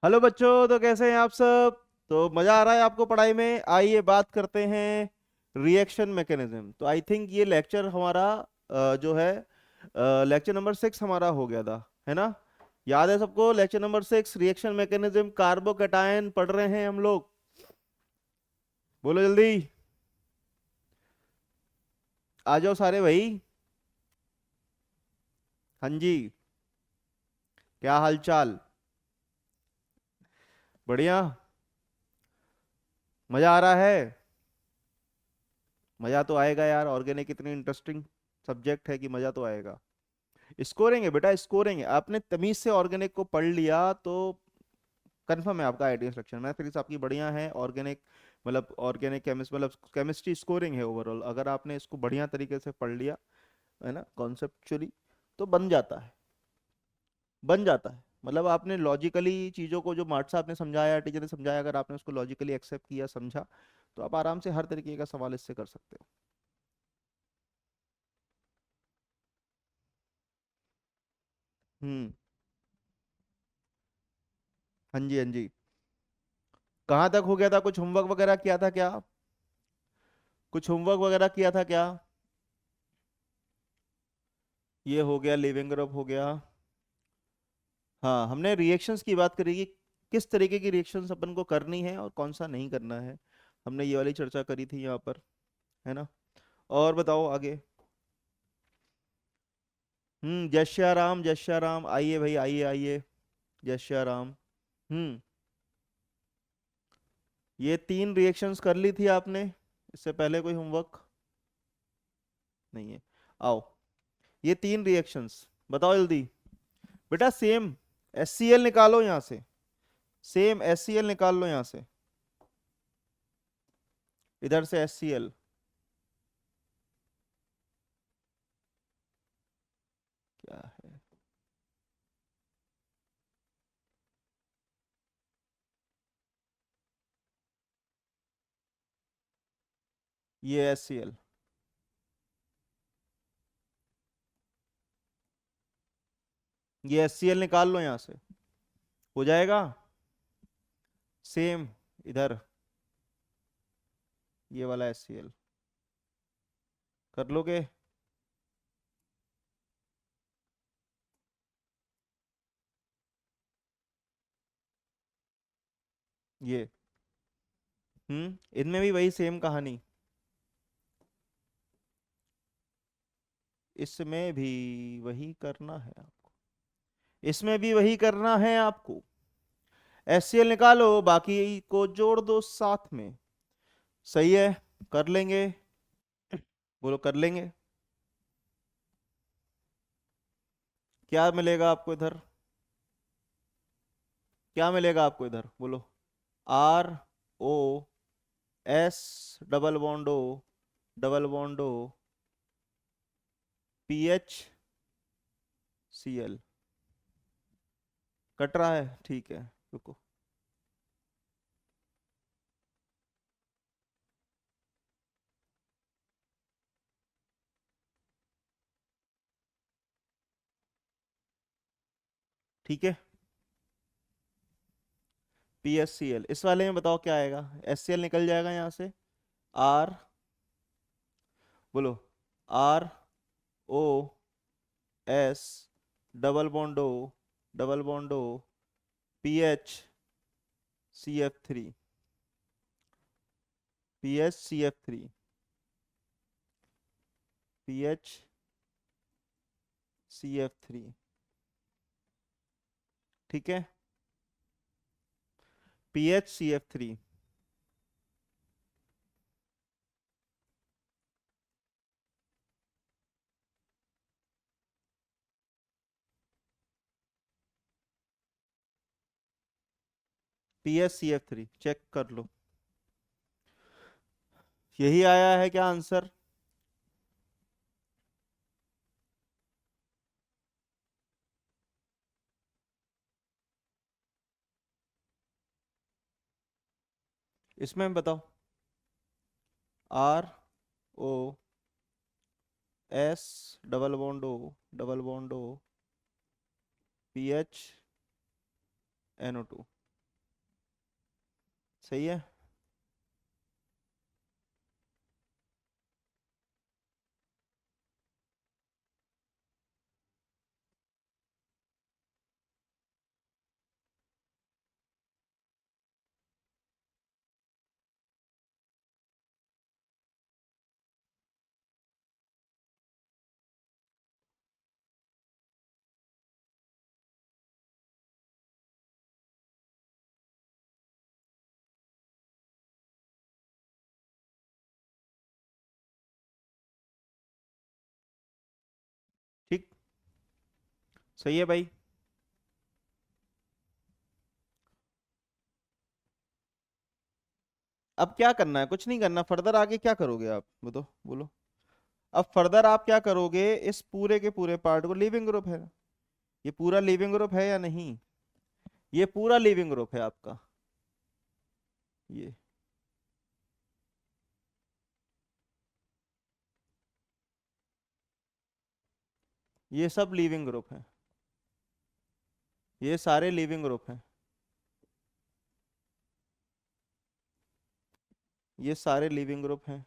Hello बच्चों, तो कैसे हैं आप सब। तो मजा आ रहा है आपको पढ़ाई में। आइए बात करते हैं रिएक्शन मैकेनिज्म। तो आई थिंक ये लेक्चर हमारा जो है लेक्चर नंबर 6 हमारा हो गया था, है ना। याद है सबको lecture number 6 reaction mechanism, carbocation पढ़ रहे हैं हम लोग। बोलो जल्दी। आ जाओ सारे भाई। हाँ जी। क्या हाल चाल। बढ़िया। मजा आ रहा है। मजा तो आएगा यार, ऑर्गेनिक इतनी इंटरेस्टिंग सब्जेक्ट है कि मजा तो आएगा। स्कोरिंग है बेटा, स्कोरिंग है। आपने तमीज से ऑर्गेनिक को पढ़ लिया तो कंफर्म है आपका आइडिया सिलेक्शन। मैथमेटिक्स आपकी बढ़िया है। ऑर्गेनिक मतलब ऑर्गेनिक केमिस्ट मतलब केमिस्ट्री स्कोरिंग है ओवरऑल। अगर आपने इसको बढ़िया तरीके से पढ़ लिया, है ना, कॉन्सेप्चुअली, तो बन जाता है। बन जाता है मतलब आपने लॉजिकली चीज़ों को, जो मार्ट साहब ने समझाया, टीचर ने समझाया, अगर आपने उसको लॉजिकली एक्सेप्ट किया, समझा, तो आप आराम से हर तरीके का सवाल इससे कर सकते हो। हम्म। हाँ जी, हाँ जी। कहाँ तक हो गया था? कुछ होमवर्क वगैरह किया था क्या? कुछ होमवर्क वगैरह किया था क्या? ये हो गया, लिविंग ग्रुप हो गया। हाँ, हमने रिएक्शंस की बात करी कि किस तरीके की रिएक्शंस अपन को करनी है और कौन सा नहीं करना है। हमने ये वाली चर्चा करी थी यहाँ पर, है ना। और बताओ आगे। जय श्री राम, जय श्री राम। आइए भाई, आइए आइए। जय श्री राम। हम्म। ये 3 रिएक्शंस कर ली थी आपने। इससे पहले कोई होमवर्क नहीं है। आओ, ये 3 रिएक्शंस बताओ जल्दी। बेटा सेम HCl निकालो यहाँ से। सेम HCl निकाल लो यहाँ से। इधर से HCl। क्या है? ये HCl। ये HCl निकाल लो यहाँ से। हो जाएगा। सेम इधर, ये वाला HCl कर लोगे। ये इनमें भी वही सेम कहानी। इसमें भी वही करना है आपको। इसमें भी वही करना है आपको। HCl निकालो, बाकी को जोड़ दो साथ में। सही है। कर लेंगे। बोलो कर लेंगे। क्या मिलेगा आपको इधर? क्या मिलेगा आपको इधर बोलो। ROS, double bond O, PHCl। Cut रहा है, ठीक है। रुको। ठीक है। PHCl इस वाले में बताओ क्या आएगा। HCl निकल जाएगा यहाँ से। आर, बोलो, ROS, double bond O, PHCF3। PHCF3। PHCF3। ठीक है। PHCF3। PHCF3 चेक कर लो। यही आया है क्या आंसर? इसमें बताओ। ROS, double bond O, PHNO2। सही है। ठीक, सही है भाई। अब क्या करना है? कुछ नहीं करना, फर्दर आगे क्या करोगे आप, बोलो बोलो। अब फर्दर आप क्या करोगे, इस पूरे के पूरे पार्ट को, लिविंग ग्रुप है, ये पूरा लिविंग ग्रुप है या नहीं? ये पूरा लिविंग ग्रुप है आपका, ये सब लिविंग ग्रुप है, ये सारे लिविंग ग्रुप हैं, ये सारे लिविंग ग्रुप हैं।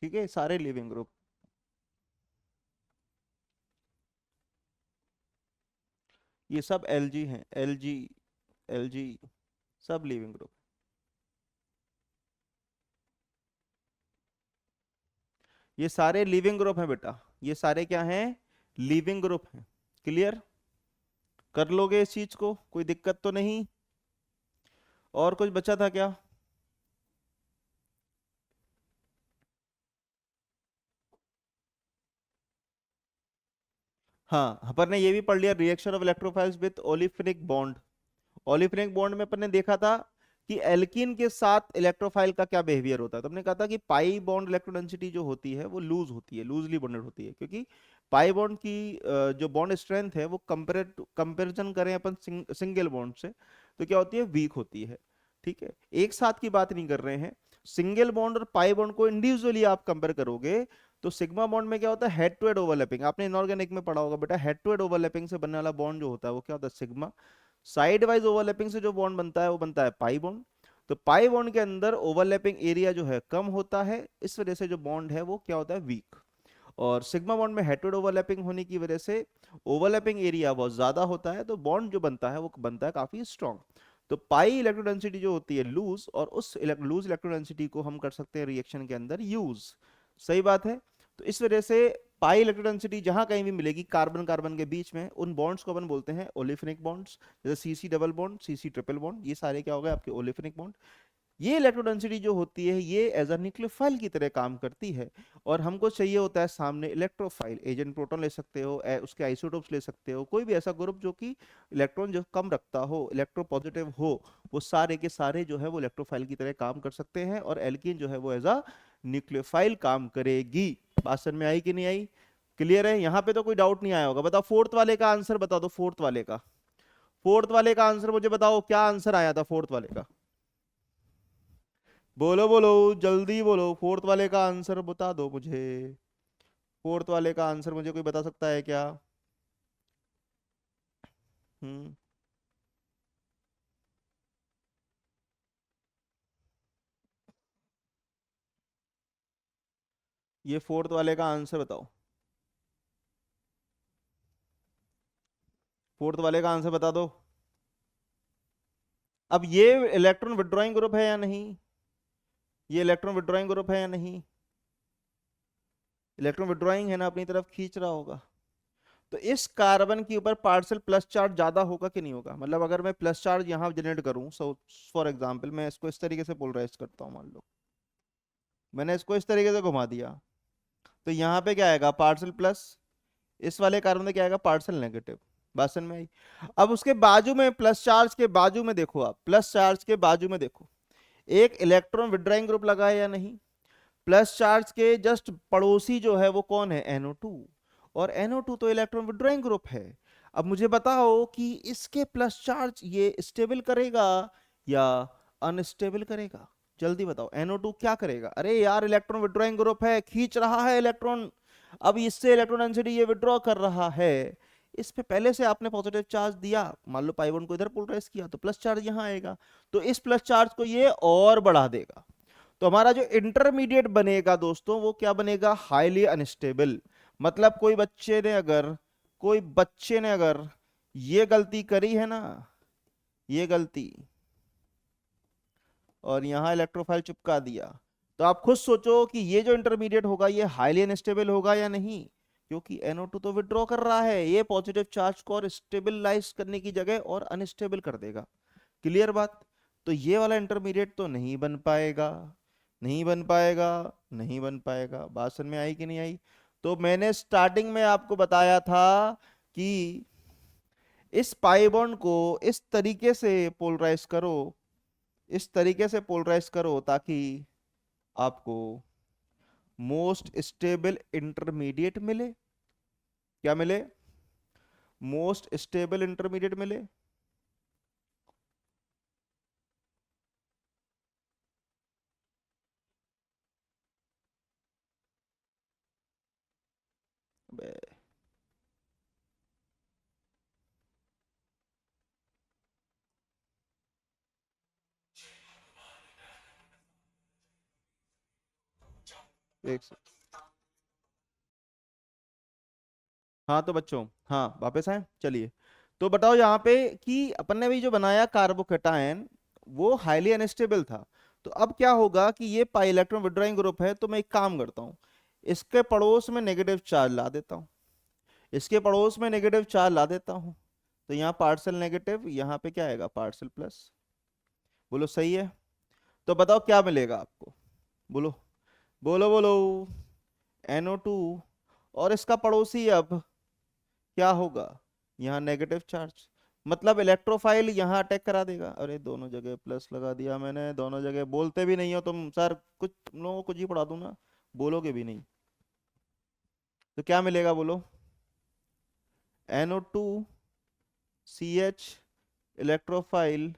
ठीक है, सारे लिविंग ग्रुप, ये सब एलजी हैं, एलजी, एलजी, सब लिविंग ग्रुप। ये सारे लिविंग ग्रुप हैं बेटा, ये सारे क्या हैं? लिविंग ग्रुप हैं। क्लियर? कर लोगे इस चीज को, कोई दिक्कत तो नहीं? और कुछ बचा था क्या? हाँ, अपन ने ये भी पढ़ लिया, reaction of electrophiles with olefinic bond. Olefinic bond में अपन ने देखा था कि एल्कीन के साथ इलेक्ट्रोफाइल का क्या बिहेवियर होता है। तो हमने कहा था कि पाई बॉन्ड इलेक्ट्रोडेंसिटी जो होती है वो लूज होती है, लूजली बॉन्डेड होती है, क्योंकि पाई बॉन्ड की जो बॉन्ड स्ट्रेंथ है वो कंपेरिजन करें अपन सिंगल बॉन्ड से, तो क्या होती है? वीक होती है। ठीक है, एक साथ की बात नहीं कर रहे हैं, सिंगल बॉन्ड और पाई बॉन्ड को इंडिविजुअली आप कंपेयर करोगे तो सिग्मा बॉन्ड में क्या होता है? हेड टू हेड ओवरलैपिंग, आपने इनऑर्गेनिक में पढ़ा होगा बेटा, हेड टू हेड ओवरलैपिंग से बनने वाला बॉन्ड जो होता है वो क्या होता है? सिग्मा। साइड वाइज ओवरलैपिंग से जो बॉन्ड बनता है वो बनता है पाई बॉन्ड। तो पाई बॉन्ड के अंदर ओवरलैपिंग एरिया जो है कम होता है, इस वजह से जो बॉन्ड है वो क्या होता है? वीक। और सिग्मा बॉन्ड में हेड टू हेड ओवरलैपिंग होने की वजह से ओवरलैपिंग एरिया बहुत ज्यादा होता है, तो बॉन्ड जो बनता है वो बनता है काफी स्ट्रांग। तो पाई इलेक्ट्रोडेंसिटी जो होती है लूज, और उस लूज इलेक्ट्रोडेंसिटी को हम कर सकते हैं रिएक्शन के अंदर यूज। सही बात है। तो इस वजह से पाई इलेक्ट्रोडेंसिटी जहां कहीं भी मिलेगी कार्बन कार्बन के बीच में, उन बॉन्ड्स को अपन बोलते हैं ओलिफिनिक बॉन्ड्स। जैसे CC double bond, CC triple bond, ये सारे क्या हो गए? आपके ओलिफिनिक बॉन्ड। ये इलेक्ट्रोडेंसिटी जो होती है ये एज अ न्यूक्लियोफाइल की तरह काम करती है, और हमको चाहिए होता है सामने इलेक्ट्रोफाइल एजेंट। प्रोटॉन ले सकते हो, उसके आइसोटोप्स ले सकते हो, कोई भी ऐसा ग्रुप जो कि इलेक्ट्रॉन जो कम रखता हो, इलेक्ट्रोपॉजिटिव हो, वो सारे के सारे जो है वो इलेक्ट्रोफाइल की तरह काम कर सकते हैं, और एल्कीन जो है वो एज अ न्यूक्लियोफाइल काम करेगी। बात समझ में आई कि नहीं आई? क्लियर है? यहाँ पे तो कोई डाउट नहीं आया होगा। बताओ फोर्थ वाले का आंसर बता दो, फोर्थ वाले का, फोर्थ वाले का आंसर मुझे बताओ, क्या आंसर आया था फोर्थ वाले का? बोलो बोलो, जल्दी बोलो, फोर्थ वाले का आंसर बता दो मुझे। फोर्थ वाले का आंसर मुझे कोई बता सकता है क्या? हम्म। ये फोर्थ वाले का आंसर बताओ, फोर्थ वाले का आंसर बता दो। अब ये इलेक्ट्रॉन विड्रॉइंग ग्रुप है या नहीं? ये इलेक्ट्रॉन विड्रॉइंग ग्रुप है या नहीं? इलेक्ट्रॉन विड्रॉइंग है ना, अपनी तरफ खींच रहा होगा। तो इस कार्बन के ऊपर पार्शियल प्लस चार्ज ज्यादा होगा कि नहीं होगा? मतलब अगर मैं प्लस चार्ज यहाँ जनरेट करूँ, सो फॉर एग्जाम्पल मैं इसको इस तरीके से पोलराइज करता हूँ, मान लो मैंने इसको इस तरीके से घुमा दिया, तो यहाँ पे क्या आएगा? Partial plus. इस वाले कार्बन में क्या आएगा? Partial negative. बात समझ में आई? अब उसके बाजू में, प्लस चार्ज के बाजू में देखो, आप प्लस चार्ज के बाजू में देखो, एक इलेक्ट्रॉन विड्रॉइंग ग्रुप लगा है या नहीं? प्लस चार्ज के जस्ट पड़ोसी जो है वो कौन है, NO2, और NO2 तो इलेक्ट्रॉन विड्रॉइंग ग्रुप है। अब मुझे बताओ कि इसके प्लस चार्ज ये स्टेबल करेगा या अनस्टेबल करेगा, जल्दी बताओ। NO2 क्या करेगा, अरे यार इलेक्ट्रॉन विड्रॉइंग ग्रुप है, खींच रहा है इलेक्ट्रॉन, अब इससे इलेक्ट्रॉन डेंसिटी ये विड्रॉ कर रहा है, इस पे पहले से आपने पॉजिटिव चार्ज दिया, मान लो पाई बॉन्ड को इधर पोलराइज किया तो प्लस चार्ज यहां आएगा, तो इस प्लस चार्ज को ये और बढ़ा देगा। तो हमारा जो इंटरमीडिएट बनेगा दोस्तों वो क्या बनेगा, हाईली अनस्टेबल। मतलब कोई बच्चे ने अगर ये गलती करी है ना, ये गलती, और यहां इलेक्ट्रोफाइल चिपका दिया, तो आप खुद सोचो कि ये जो इंटरमीडिएट होगा ये हाईली अनस्टेबल होगा या नहीं, क्योंकि NO2 तो विड्रॉ कर रहा है, ये पॉजिटिव चार्ज को और स्टेबलाइज करने की जगह और अनस्टेबल कर देगा। क्लियर बात। तो ये वाला इंटरमीडिएट तो नहीं बन पाएगा, नहीं बन पाएगा, नहीं बन पाएगा। बात समझ में आई कि नहीं आई। तो मैंने स्टार्टिंग में आपको बताया था कि इस पाई बॉन्ड को इस तरीके से पोलराइज करो, इस तरीके से पोलराइज करो ताकि आपको मोस्ट स्टेबल इंटरमीडिएट मिले। क्या मिले, मोस्ट स्टेबल इंटरमीडिएट मिले। बे- एक हाँ तो बच्चों, हाँ वापस आए, चलिए। तो बताओ यहाँ पे कि अपन ने भी जो बनाया कार्बोकेटायन वो हाईली अनस्टेबल था। तो अब क्या होगा कि ये पाई इलेक्ट्रॉन विड्रॉइंग ग्रुप है, तो मैं एक काम करता हूँ, इसके पड़ोस में नेगेटिव चार्ज ला देता हूँ, इसके पड़ोस में नेगेटिव चार्ज ला देता हूँ, तो यहाँ पार्शियल नेगेटिव, यहाँ पे क्या आएगा पार्शियल प्लस। बोलो सही है। तो बताओ क्या मिलेगा आपको, बोलो बोलो बोलो। NO2, और इसका पड़ोसी अब क्या होगा, यहाँ नेगेटिव चार्ज, मतलब इलेक्ट्रोफाइल यहाँ अटैक करा देगा। अरे दोनों जगह प्लस लगा दिया मैंने, दोनों जगह बोलते भी नहीं हो तुम सर, कुछ तुम लोगों को कुछ ही पढ़ा दूं ना, बोलोगे भी नहीं। तो क्या मिलेगा बोलो, NO2 CH electrophile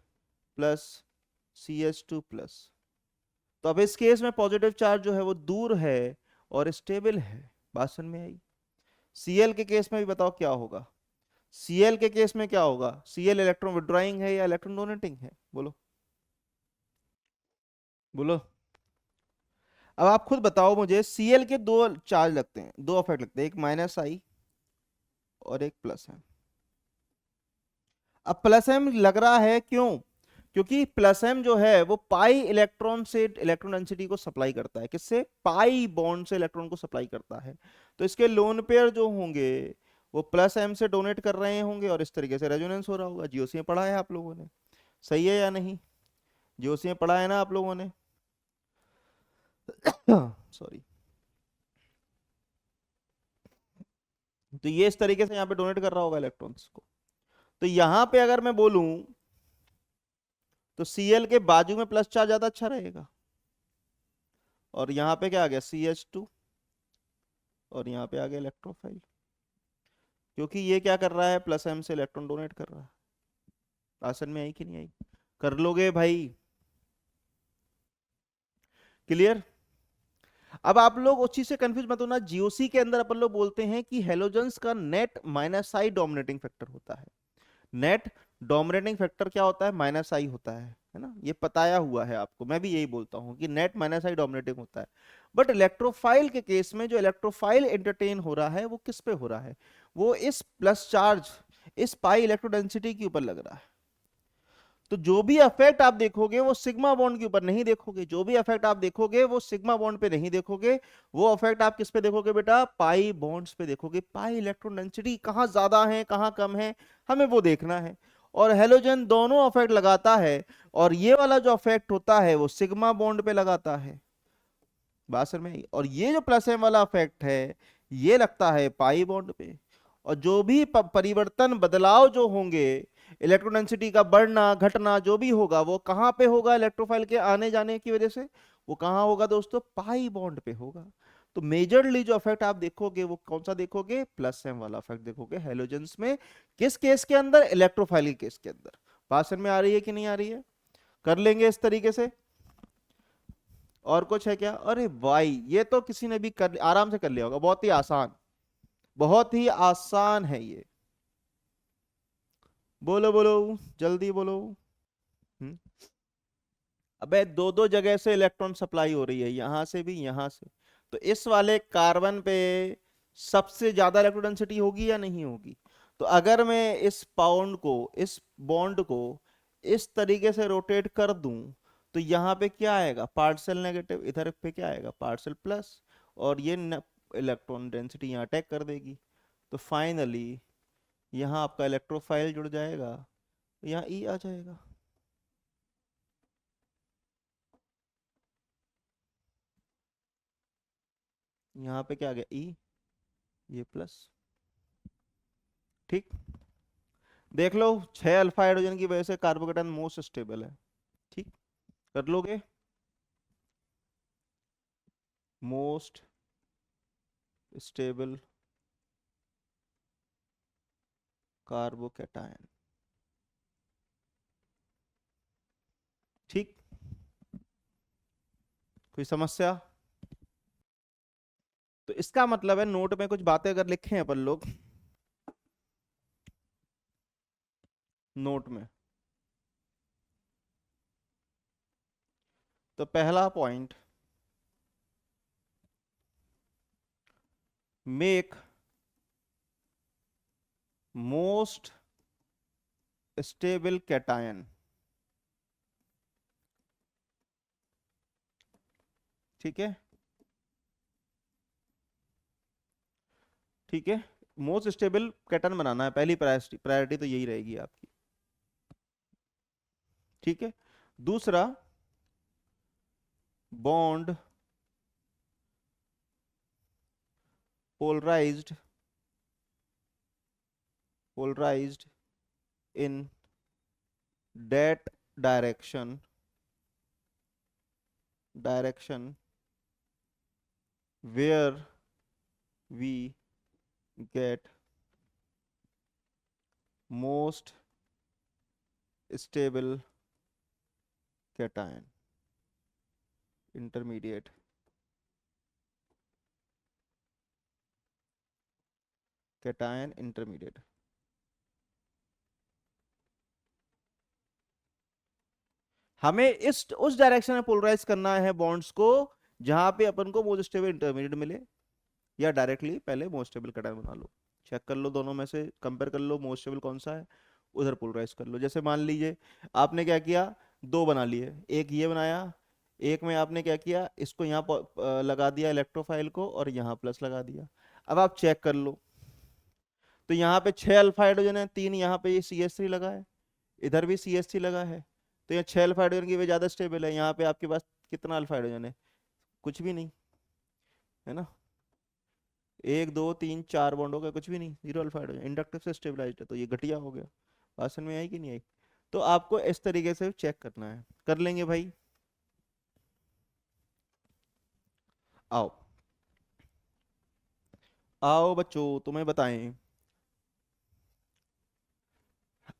plus CH2 plus. तो अब इस केस में पॉजिटिव चार्ज जो है वो दूर है और स्टेबल है। बात समझ में आई। Cl के केस में भी बताओ क्या होगा, Cl के केस में क्या होगा, Cl इलेक्ट्रॉन विड्रॉइंग है या इलेक्ट्रॉन डोनेटिंग है, बोलो बोलो। अब आप खुद बताओ मुझे, Cl के दो चार्ज लगते हैं, दो इफेक्ट लगते हैं, एक माइनस आई और एक प्लस है। अब प्लस एम लग रहा है क्यों, क्योंकि प्लस एम जो है वो पाई इलेक्ट्रॉन से इलेक्ट्रॉन डेंसिटी को सप्लाई करता है, किससे, पाई बॉन्ड से इलेक्ट्रॉन को सप्लाई करता है। तो इसके लोन पेयर जो होंगे वो प्लस एम से डोनेट कर रहे होंगे और इस तरीके से रेजोनेंस हो रहा होगा। जीओसी में पढ़ा है आप लोगों ने, सही है या नहीं, जीओसी में पढ़ा है ना आप लोगों ने सॉरी। तो ये इस तरीके से यहाँ पे डोनेट कर रहा होगा इलेक्ट्रॉन्स को। तो यहाँ पे अगर मैं बोलूं तो Cl के बाजू में प्लस चार्ज ज्यादा अच्छा रहेगा, और यहाँ पे क्या आ गया CH2, और यहाँ पे आ गया इलेक्ट्रोफाइल, क्योंकि ये क्या कर रहा है, प्लस एम से इलेक्ट्रॉन डोनेट कर रहा है। आसन में आई कि नहीं आई, कर लोगे भाई, क्लियर। अब आप लोग उस चीज से कंफ्यूज मत होना, जीओसी के अंदर अपन लोग बोलते हैं कि हेलोजेंस का नेट माइनस आई डोमिनेटिंग फैक्टर होता है। नेट डोमिनेटिंग फैक्टर क्या होता है, माइनस आई होता है ना, ये बताया हुआ है आपको, मैं भी यही बोलता हूँ कि नेट माइनस आई डोमिनेटिंग होता है। बट इलेक्ट्रोफाइल के केस में जो इलेक्ट्रोफाइल एंटरटेन हो रहा है वो किस पे हो रहा है, वो इस प्लस चार्ज, इस पाई इलेक्ट्रोडेंसिटी के ऊपर लग रहा है। तो जो भी इफेक्ट आप देखोगे वो सिग्मा बॉन्ड के ऊपर नहीं देखोगे, जो भी इफेक्ट आप देखोगे वो सिग्मा बॉन्ड पे नहीं देखोगे, वो इफेक्ट आप किस पे देखोगे बेटा, पाई बॉन्ड्स पे देखोगे। पाई इलेक्ट्रॉन डेंसिटी कहाँ ज्यादा है कहाँ कम है हमें वो देखना है, और हेलोजन दोनों इफेक्ट लगाता है, और ये वाला जो इफेक्ट होता है वो सिग्मा बॉन्ड पे लगाता है। बात समझ में आई। और ये जो प्लस एम वाला इफेक्ट है ये लगता है पाई बॉन्ड पे। और जो भी परिवर्तन बदलाव जो होंगे, इलेक्ट्रोडेंसिटी का बढ़ना घटना जो भी होगा वो कहां पे होगा, इलेक्ट्रोफाइल के आने जाने की वजह से, वो कहाँ होगा दोस्तों, पाई बॉन्ड पे होगा। तो मेजरली जो इफेक्ट आप देखोगे वो कौन सा देखोगे, प्लस एम वाला इफेक्ट देखोगे हेलोजेंस में। किस केस के अंदर, इलेक्ट्रोफाइलिक केस के अंदर। बात समझ में आ रही है कि नहीं आ रही है? कर लेंगे इस तरीके से। और कुछ है क्या? अरे भाई ये तो किसी ने भी कर आराम से कर लिया होगा, बहुत ही आसान, बहुत ही आसान है ये। बोलो बोलो, जल्दी बोलो। हम्म। अबे दो दो जगह से इलेक्ट्रॉन सप्लाई हो रही है, यहां से भी यहां से। तो इस वाले कार्बन पे सबसे ज्यादा इलेक्ट्रो डेंसिटी होगी या नहीं होगी? तो अगर मैं इस पाउंड को, इस बॉन्ड को इस तरीके से रोटेट कर दूं, तो यहाँ पे क्या आएगा, पार्शियल नेगेटिव, इधर पे क्या आएगा, पार्शियल प्लस। और ये इलेक्ट्रॉन डेंसिटी यहाँ अटैक कर देगी। तो फाइनली यहाँ आपका इलेक्ट्रोफाइल जुड़ जाएगा, यहाँ ई आ जाएगा। यहाँ पे क्या आ गया, ई, ये प्लस। ठीक, देख लो 6 अल्फा हाइड्रोजन की वजह से कार्बोकेटायन मोस्ट स्टेबल है। ठीक, कर लोगे, मोस्ट स्टेबल कार्बोकेटायन। ठीक, कोई समस्या? तो इसका मतलब है नोट में कुछ बातें अगर लिखे हैं अपन लोग, नोट में, तो पहला point, make most stable cation. ठीक है, ठीक है, मोस्ट स्टेबल कैटायन बनाना है, पहली प्रायोरिटी, प्रायोरिटी तो यही रहेगी आपकी। ठीक है, दूसरा, bond polarised, polarised in that direction where we get most stable cation, intermediate cation, intermediate। हमें इस उस डायरेक्शन में पोलराइज करना है बॉन्ड्स को जहां पे अपन को मोस्ट स्टेबल इंटरमीडिएट मिले, या डायरेक्टली पहले मोस्ट स्टेबल कैटायन बना लो। चेक कर लो, दोनों में से कंपेयर कर लो मोस्ट स्टेबल कौन सा है, उधर पोलराइज कर लो। जैसे मान लीजिए आपने क्या किया, दो बना लिए, एक ये बनाया, एक में आपने क्या किया, इसको यहाँ लगा दिया इलेक्ट्रोफाइल को, और यहाँ प्लस लगा दिया। अब आप चेक कर लो, तो यहाँ पे 6 अल्फा हाइड्रोजन है, 3 यहाँ पे ये CH3 लगा है, इधर भी CH3 लगा है। तो यहाँ 6 अल्फा हाइड्रोजन की वजह ज्यादा स्टेबल है। यहाँ पे आपके पास कितना अल्फा हाइड्रोजन है, कुछ भी नहीं है ना, 1 2 3 4 बॉन्ड हो गया, कुछ भी नहीं, 0 अल्फा हाइड्रोजन, इंडक्टिव से स्टेबलाइज्ड है, तो ये घटिया हो गया। बात समझ में आई कि नहीं आई? तो आपको इस तरीके से चेक करना है, कर लेंगे भाई। आओ, आओ बच्चों तुम्हें बताएं।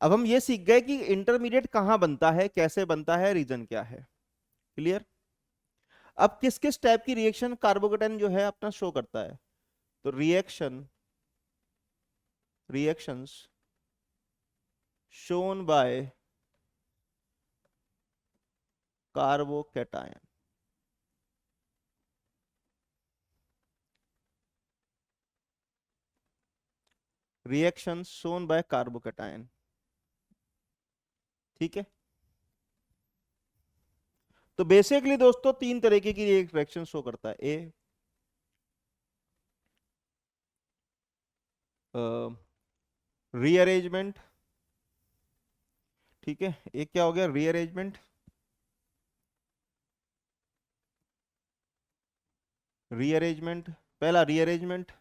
अब हम ये सीख गए कि इंटरमीडिएट कहाँ बनता है, कैसे बनता है, रीजन क्या है। क्लियर? अब किस किस टाइप की रिएक्शन कार्बोकेटाइन जो है अपना शो करता है, तो reactions shown by carbocation. Reactions shown by carbocation. ठीक है, तो बेसिकली दोस्तों 3 तरीके की रिएक्शन शो करता है। ए, रीअरेंजमेंट। ठीक है, एक क्या हो गया, रीअरेंजमेंट, रीअरेंजमेंट, पहला रीअरेंजमेंट।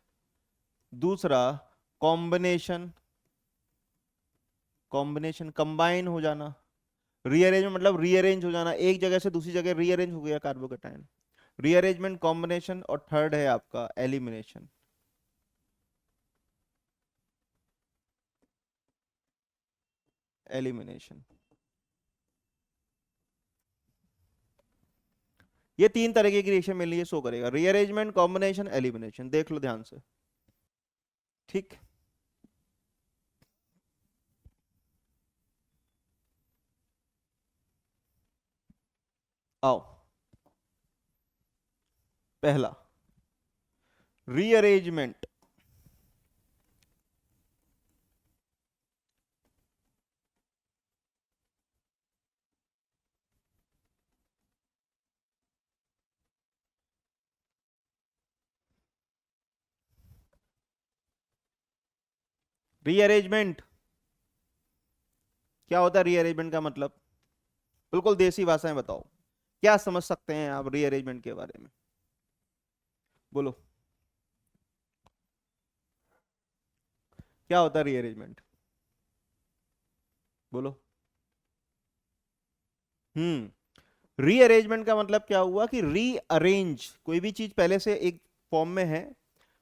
दूसरा कॉम्बिनेशन, कॉम्बिनेशन कंबाइन हो जाना, रीअरेंज मतलब रीअरेंज हो जाना, एक जगह से दूसरी जगह रीअरेंज हो गया कार्बोकेटाइन। रीअरेंजमेंट, कॉम्बिनेशन, और थर्ड है आपका एलिमिनेशन। एलिमिनेशन, ये तीन तरीके की रिएक्शन मिली है, शो करेगा रीअरेंजमेंट, कॉम्बिनेशन, एलिमिनेशन, देख लो ध्यान से। ठीक, आओ। पहला, रीअरेंजमेंट। रीअरेंजमेंट क्या होता है? रीअरेंजमेंट का मतलब बिल्कुल देसी भाषा में बताओ, क्या समझ सकते हैं आप रीअरेंजमेंट के बारे में? बोलो, क्या होता है रीअरेंजमेंट? बोलो। रीअरेंजमेंट का मतलब क्या हुआ कि रीअरेंज, कोई भी चीज पहले से एक फॉर्म में है,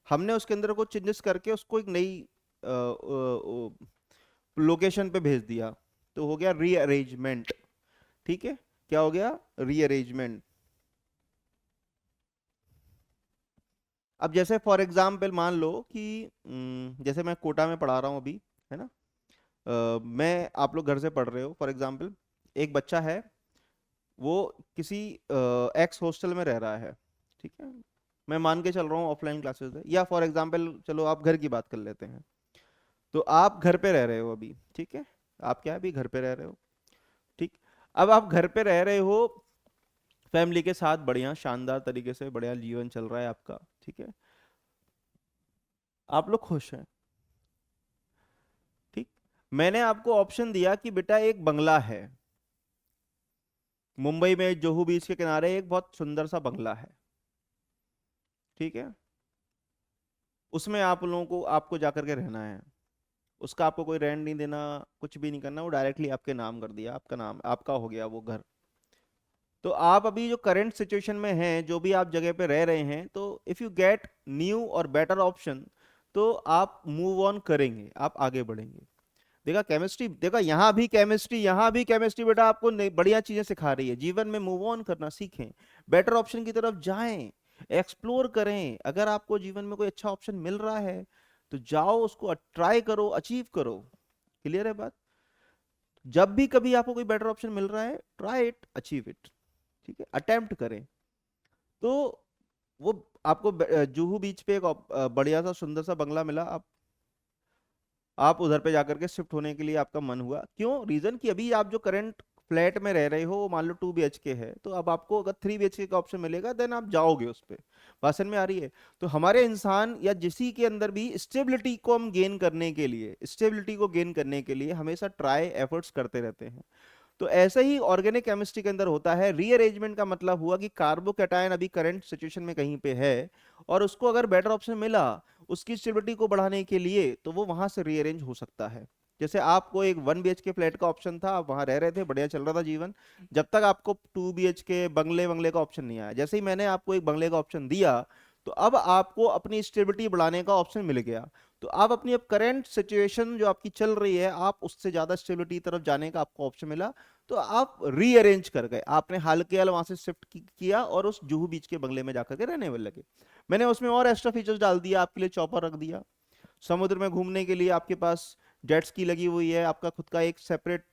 हमने उसके अंदर कुछ चेंजेस करके उसको एक नई लोकेशन पे भेज दिया, तो हो गया रीअरेंजमेंट। ठीक है, क्या हो गया? रीअरेंजमेंट। अब जैसे फॉर एग्जाम्पल मान लो कि जैसे मैं कोटा में पढ़ा रहा हूँ अभी, है ना? मैं, आप लोग घर से पढ़ रहे हो, फॉर एग्जाम्पल एक बच्चा है, वो किसी एक्स हॉस्टल में रह रहा है। ठीक है, मैं मान के चल रहा हूँ ऑफलाइन क्लासेस है, या फॉर एग्जाम्पल चलो आप घर की बात कर लेते हैं। तो आप घर पे रह रहे हो अभी, ठीक है, आप क्या अभी घर पे रह रहे हो? ठीक, अब आप घर पे रह रहे हो फैमिली के साथ, बढ़िया शानदार तरीके से बढ़िया जीवन चल रहा है आपका, ठीक है, आप लोग खुश हैं। ठीक, मैंने आपको ऑप्शन दिया कि बेटा एक बंगला है मुंबई में, जोहू बीच के किनारे एक बहुत सुंदर सा बंगला है। ठीक है, उसमें आप लोगों को, आपको जाकर के रहना है, उसका आपको कोई रेंट नहीं देना, कुछ भी नहीं करना, वो डायरेक्टली आपके नाम कर दिया, आपका नाम आपका हो गया वो घर। तो आप अभी जो करंट सिचुएशन में हैं, जो भी आप जगह पे रह रहे हैं, तो इफ यू गेट न्यू और बेटर ऑप्शन, तो आप मूव ऑन करेंगे, आप आगे बढ़ेंगे। देखा केमिस्ट्री, देखा यहाँ भी केमिस्ट्री, यहाँ भी केमिस्ट्री बेटा आपको बढ़िया चीजें सिखा रही है, जीवन में मूव ऑन करना सीखें, बेटर ऑप्शन की तरफ जाएं, एक्सप्लोर करें। अगर आपको जीवन में कोई अच्छा ऑप्शन मिल रहा है तो जाओ, उसको ट्राई करो, अचीव करो। क्लियर है बात? जब भी कभी आपको कोई बेटर ऑप्शन मिल रहा है, ट्राई इट, अचीव इट। ठीक है, अटेम्प्ट करें। तो वो आपको जुहू बीच पे एक बढ़िया सा सुंदर सा बंगला मिला, आप उधर पे जाकर के शिफ्ट होने के लिए आपका मन हुआ। क्यों? रीजन कि अभी आप जो करंट फ्लैट में रह रहे हो वो मान लो 2 BHK है, तो अब आपको अगर 3 BHK का ऑप्शन मिलेगा देन आप जाओगे उस पे। भाषण में आ रही है? तो हमारे इंसान या जिसी के अंदर भी स्टेबिलिटी को हम गेन करने के लिए, स्टेबिलिटी को गेन करने के लिए हमेशा ट्राई एफर्ट्स करते रहते हैं। तो ऐसे ही ऑर्गेनिक केमिस्ट्री के अंदर होता है। रीअरेंजमेंट का मतलब हुआ कि कार्बोकैटायन अभी करंट सिचुएशन में कहीं पे है, और उसको अगर बेटर ऑप्शन मिला उसकी स्टेबिलिटी को बढ़ाने के लिए, तो वो वहां से रीअरेंज हो सकता है। जैसे आपको एक 1 BHK फ्लैट का ऑप्शन था, आप वहां रह रहे थे, बढ़िया चल रहा था जीवन, जब तक आपको 2 BHK बंगले बंगले का ऑप्शन नहीं आया। जैसे ही मैंने आपको एक बंगले का ऑप्शन दिया, तो अब आपको अपनी स्टेबिलिटी बढ़ाने का ऑप्शन मिल गया। तो आप अपनी अब करंट सिचुएशन जो आपकी चल रही है, आप उससे ज्यादा स्टेबिलिटी तरफ जाने का आपको ऑप्शन मिला, तो आप रीअरेंज कर गए, आपने हाल के हाल वहां से शिफ्ट किया और उस जुहू बीच के बंगले में जाकर के रहने लगे। मैंने उसमें और एक्स्ट्रा फीचर्स डाल दिया, आपके लिए चौपर रख दिया, समुद्र में घूमने के लिए आपके पास जेट स्की लगी हुई है, आपका खुद का एक सेपरेट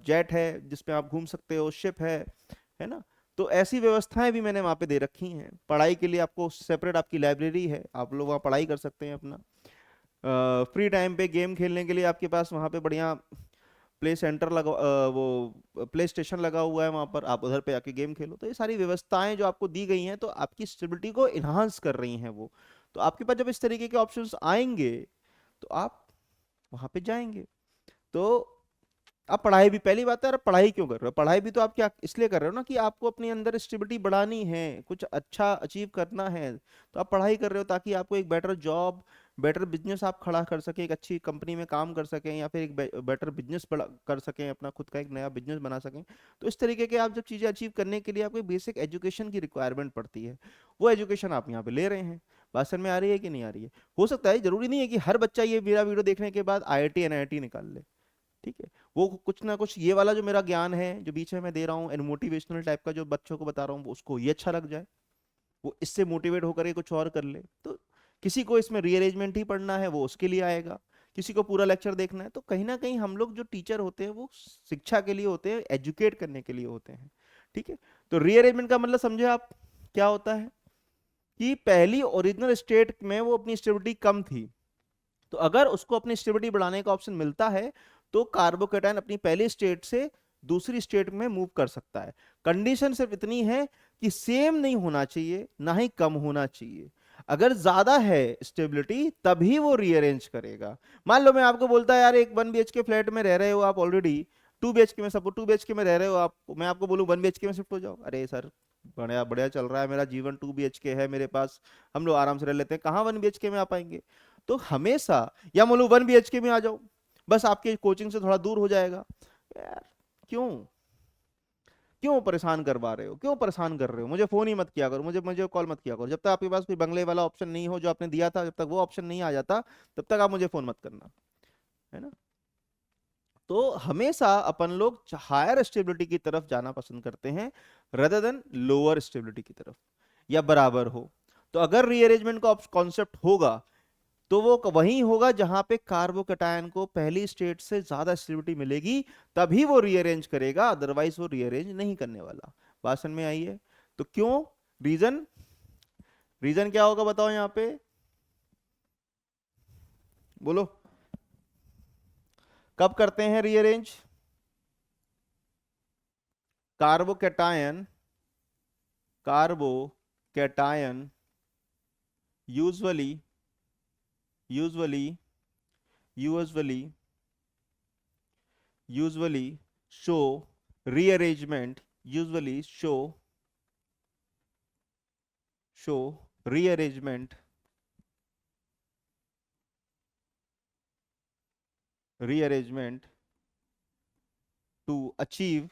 जेट है जिसपे आप घूम सकते हो, शिप है ना? तो ऐसी व्यवस्थाएं भी मैंने वहां पे दे रखी हैं। पढ़ाई के लिए आपको सेपरेट आपकी लाइब्रेरी है, आप लोग वहाँ पढ़ाई कर सकते हैं अपना। फ्री टाइम पे गेम खेलने के लिए आपके पास वहाँ पे बढ़िया प्ले सेंटर लगा, वो प्ले स्टेशन लगा हुआ है वहां पर, आप उधर पे आके गेम खेलो। तो ये सारी व्यवस्थाएं जो आपको दी गई हैं, तो आपकी स्टेबिलिटी को इन्हांस कर रही हैं वो। तो आपके पास जब इस तरीके के ऑप्शंस आएंगे, तो आप वहां पे जाएंगे। तो आप पढ़ाई भी, पहली बात है यार, पढ़ाई क्यों कर रहे हो? पढ़ाई भी तो आप क्या इसलिए कर रहे हो ना कि आपको अपने अंदर स्टेबिलिटी बढ़ानी है, कुछ अच्छा अचीव करना है, तो आप पढ़ाई कर रहे हो ताकि आपको एक बेटर जॉब, बेटर बिजनेस आप खड़ा कर सकें, एक अच्छी कंपनी में काम कर सकें, या फिर एक बेटर बिजनेस बड़ा कर सकें, अपना खुद का एक नया बिजनेस बना सकें। तो इस तरीके के आप जब चीज़ें अचीव करने के लिए आपको बेसिक एजुकेशन की रिक्वायरमेंट पड़ती है, वो एजुकेशन आप यहाँ पे ले रहे हैं। बात समझ में आ रही है कि नहीं आ रही है? हो सकता है, जरूरी नहीं है कि हर बच्चा ये मेरा वीडियो देखने के बाद आईआईटी एनआईटी निकाल ले, ठीक है। वो कुछ ना कुछ ये वाला जो मेरा ज्ञान है जो बीच में मैं दे रहा हूँ, मोटिवेशनल टाइप का जो बच्चों को बता रहा हूँ, वो उसको ये अच्छा लग जाए, वो इससे मोटिवेट होकर के कुछ और कर ले। तो किसी को इसमें रीअरेंजमेंट ही पढ़ना है, वो उसके लिए आएगा। किसी को पूरा लेक्चर देखना है। तो कहीं ना कहीं हम लोग जो टीचर होते हैं वो शिक्षा के लिए होते हैं, एजुकेट करने के लिए होते हैं, ठीक है। तो रीअरेंजमेंट का मतलब समझे आप क्या होता है, कि पहली ओरिजिनल स्टेट में वो अपनी स्टेबिलिटी कम थी, तो अगर उसको अपनी स्टेबिलिटी बढ़ाने का ऑप्शन मिलता है तो कार्बोकेटायन अपनी पहली स्टेट से दूसरी स्टेट में मूव कर सकता है। कंडीशन सिर्फ इतनी है कि सेम नहीं होना चाहिए, ना ही कम होना चाहिए। अगर ज्यादा है स्टेबिलिटी तभी वो रीअरेंज करेगा। मान लो मैं आपको बोलता है यार एक 1 BHK फ्लैट में रह रहे हो आप ऑलरेडी, 2 BHK में, सपोज 2 BHK में रह रहे हो आप, मैं आपको बोलूं 1 BHK में शिफ्ट हो जाओ, अरे सर बढ़िया बढ़िया चल रहा है मेरा जीवन, 2 BHK है मेरे पास, हम लोग आराम से रह लेते हैं, कहाँ 1 BHK में आ पाएंगे। तो हमेशा, या बोलो 1 BHK में आ जाओ, बस आपके कोचिंग से थोड़ा दूर हो जाएगा। यार क्यों, क्यों परेशान करवा रहे हो, क्यों परेशान कर रहे हो, मुझे फोन ही मत किया करो, मुझे मुझे कॉल मत किया करो, जब तक आपके पास कोई बंगले वाला ऑप्शन नहीं हो जो आपने दिया था, जब तक वो ऑप्शन नहीं आ जाता तब तक आप मुझे फोन मत करना, है ना। तो हमेशा अपन लोग हायर स्टेबिलिटी की तरफ जाना पसंद करते हैं रदर देन लोअर स्टेबिलिटी की तरफ, या बराबर हो। तो अगर रीअरेंजमेंट का कॉन्सेप्ट होगा तो वो वहीं होगा जहां पे कार्बोकेटायन को पहली स्टेट से ज्यादा स्टेबिलिटी मिलेगी, तभी वो रीअरेंज करेगा, अदरवाइज वो रीअरेंज नहीं करने वाला। बात समझ में आई है? तो क्यों, रीजन, रीजन क्या होगा बताओ यहां पे, बोलो, कब करते हैं rearrange? Carbocation, carbocation usually, usually, usually, usually show rearrangement, usually show rearrangement, rearrangement to achieve,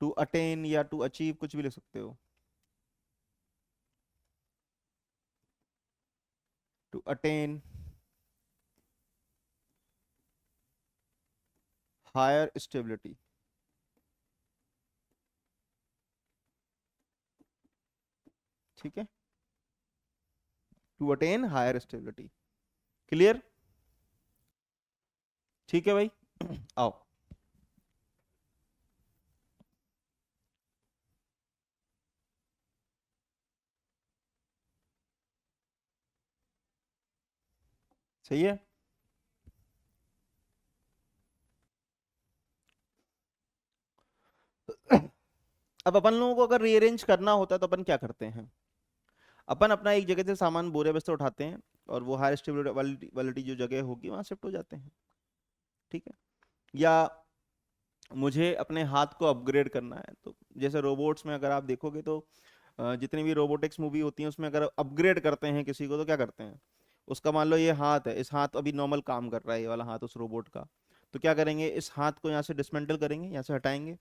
to attain, या to achieve कुछ भी लिख सकते हो, to attain higher stability, ठीक है, to attain higher stability, clear? ठीक है भाई। आओ, सही है। अब अपन लोगों को अगर रीअरेंज करना होता है तो अपन क्या करते हैं, अपन अपना एक जगह से सामान बोरे बस्ते उठाते हैं और वो हायर स्टेबिलिटी वाली वाली जो जगह होगी वहां शिफ्ट हो जाते हैं, ठीक है। या मुझे अपने हाथ को अपग्रेड करना है, तो जैसे रोबोट्स में अगर आप देखोगे तो जितनी भी रोबोटिक्स मूवी होती है उसमें अगर अपग्रेड करते हैं किसी को तो क्या करते हैं, उसका मान लो ये हाथ है, इस हाथ अभी नॉर्मल काम कर रहा है ये वाला हाथ उस रोबोट का, तो क्या करेंगे, इस हाथ को यहाँ से डिसमेंटल करेंगे, यहाँ से हटाएंगे,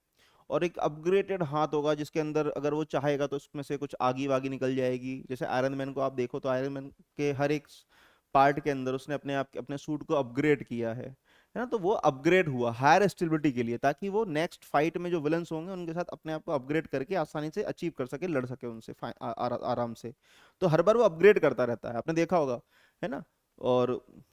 और एक अपग्रेडेड हाथ होगा जिसके अंदर अगर वो चाहेगा तो उसमें से कुछ आगी वागी निकल जाएगी। जैसे आयरन मैन को आप देखो तो आयरन मैन के हर एक पार्ट के अंदर उसने अपने आप अपने सूट को अपग्रेड किया है ना। तो वो अपग्रेड हुआ हायर स्टेबिलिटी के लिए, ताकि वो नेक्स्ट फाइट में जो विलन्स होंगे उनके साथ अपने आप को अपग्रेड करके आसानी से अचीव कर सके, लड़ सके उनसे आराम से। तो हर बार वो अपग्रेड करता रहता है, आपने देखा होगा, है ना। और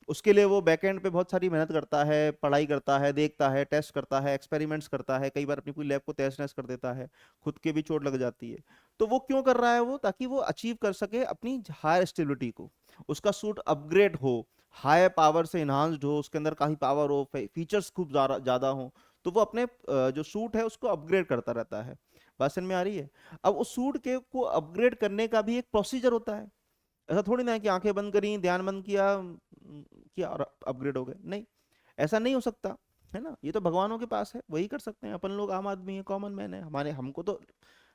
उसके लिए वो बैकएंड पे बहुत सारी मेहनत करता है, पढ़ाई करता है, देखता है, टेस्ट करता है, एक्सपेरिमेंट्स करता है, कई बार अपनी पूरी लैब को तहस नहस कर देता है, खुद के भी चोट लग जाती है। तो वो क्यों कर रहा है, वो ताकि वो अचीव कर सके अपनी हायर स्टेबिलिटी को, उसका सूट अपग्रेड हो, हाई पावर से इन्हांस्ड हो, उसके अंदर काफी पावर हो, फीचर्स खूब ज्यादा हो, तो वो अपने जो सूट है उसको अपग्रेड करता रहता है। बात समझ में आ रही है? अब उस सूट के को अपग्रेड करने का भी एक प्रोसीजर होता है, ऐसा थोड़ी ना है कि आंखें बंद करी, ध्यान बंद किया, किया और अपग्रेड हो गए, नहीं, ऐसा नहीं हो सकता, है ना। ये तो भगवानों के पास है, वही कर सकते हैं, अपन लोग आम आदमी है, कॉमन मैन है, हमारे हमको तो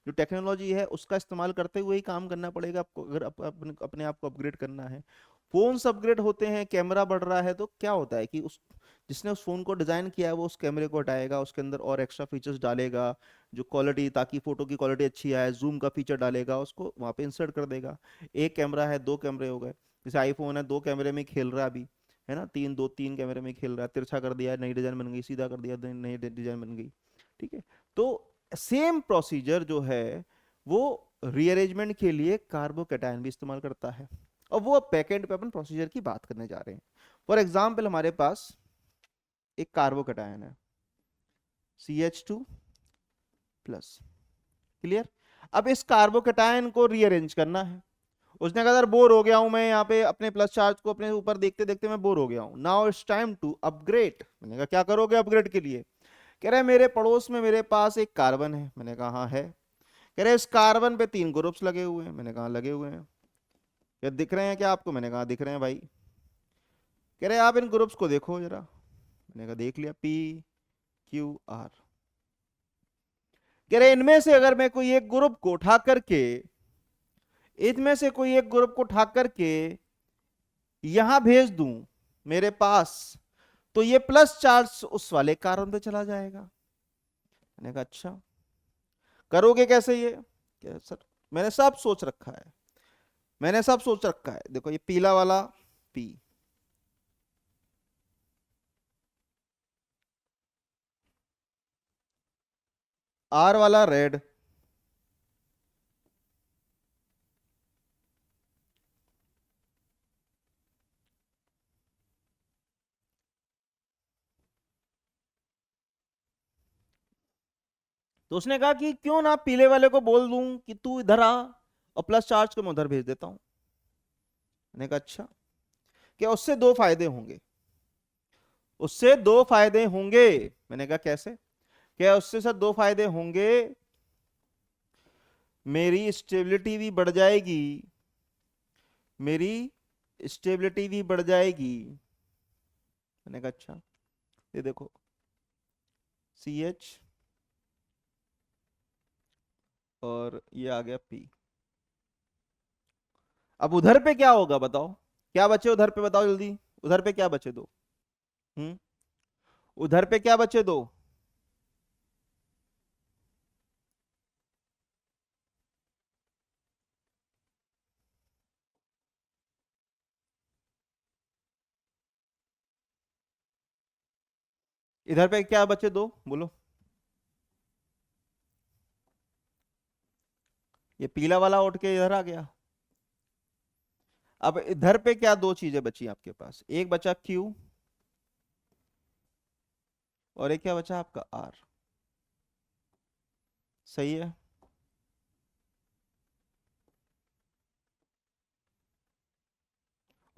जो टेक्नोलॉजी है उसका इस्तेमाल करते हुए ही काम करना पड़ेगा आपको, अगर अपने आप को अपग्रेड करना है। फोन्स अपग्रेड होते हैं, कैमरा बढ़ रहा है, तो क्या होता है कि उस जिसने उस फोन को डिजाइन किया है वो उस कैमरे को हटाएगा, उसके अंदर और एक्स्ट्रा फीचर्स डालेगा, जो क्वालिटी, ताकि फोटो की क्वालिटी अच्छी आए, जूम का फीचर डालेगा, उसको वहां पे इंसर्ट कर देगा। एक कैमरा है, दो कैमरे हो गए। जैसे आईफोन है, दो कैमरे में खेल रहा है अभी, है ना, तीन कैमरे में खेल रहा है, तिरछा कर दिया, नई डिजाइन बन गई, सीधा कर दिया, नई डिजाइन बन गई। ठीक है। तो सेम प्रोसीजर जो है वो रीअरेंजमेंट के लिए कार्बोकैटायन भी इस्तेमाल करता है, और वो बैकएंड पे अपन प्रोसीजर की बात करने जा रहे हैं। फॉर एग्जाम्पल हमारे पास एक कार्बोकैटायन है CH2+। क्लियर। अब इस कार्बोकैटायन को रीअरेंज करना है। उसने कहा, अगर बोर हो गया हूं मैं यहाँ पे अपने प्लस चार्ज को अपने ऊपर देखते देखते मैं बोर हो गया हूं, now it's time to upgrade. मैंने कहा क्या करोगे अपग्रेड के लिए? कह रहे मेरे पड़ोस में मेरे पास एक कार्बन है। मैंने कहा हाँ है। कह रहे इस कार्बन पे 3 ग्रुप्स लगे हुए हैं। मैंने कहा लगे हुए हैं। ये दिख रहे हैं क्या आपको? मैंने कहा दिख रहे हैं भाई। कह रहे आप इन ग्रुप्स को देखो जरा। मैंने कहा देख लिया, PQR। कह रहे इनमें से अगर मैं कोई एक ग्रुप को उठा करके, इनमें से कोई एक ग्रुप को उठा करके यहां भेज दूं मेरे पास, तो ये प्लस चार्ज उस वाले कार्बन पे चला जाएगा। मैंने कहा अच्छा, करोगे कैसे ये? क्या सर, मैंने सब सोच रखा है, मैंने सब सोच रखा है। देखो ये पीला वाला P, R वाला रेड, तो उसने कहा कि क्यों ना पीले वाले को बोल दूं कि तू इधर आ, और प्लस चार्ज को मैं उधर भेज देता हूं। मैंने कहा अच्छा। क्या उससे दो फायदे होंगे? उससे दो फायदे होंगे। मैंने कहा कैसे? क्या उससे सर दो फायदे होंगे, मेरी स्टेबिलिटी भी बढ़ जाएगी, मेरी स्टेबिलिटी भी बढ़ जाएगी। मैंने कहा अच्छा। ये देखो CH और ये आ गया P। अब उधर पे क्या होगा बताओ? क्या बचे उधर पे, बताओ जल्दी। उधर पे क्या बचे दो? हम्म। उधर पे क्या बचे दो? इधर पे क्या बचे दो, बोलो। ये पीला वाला उठ के इधर आ गया। अब इधर पे क्या दो चीजें बची आपके पास? एक बचा Q, और एक क्या बचा आपका R। सही है।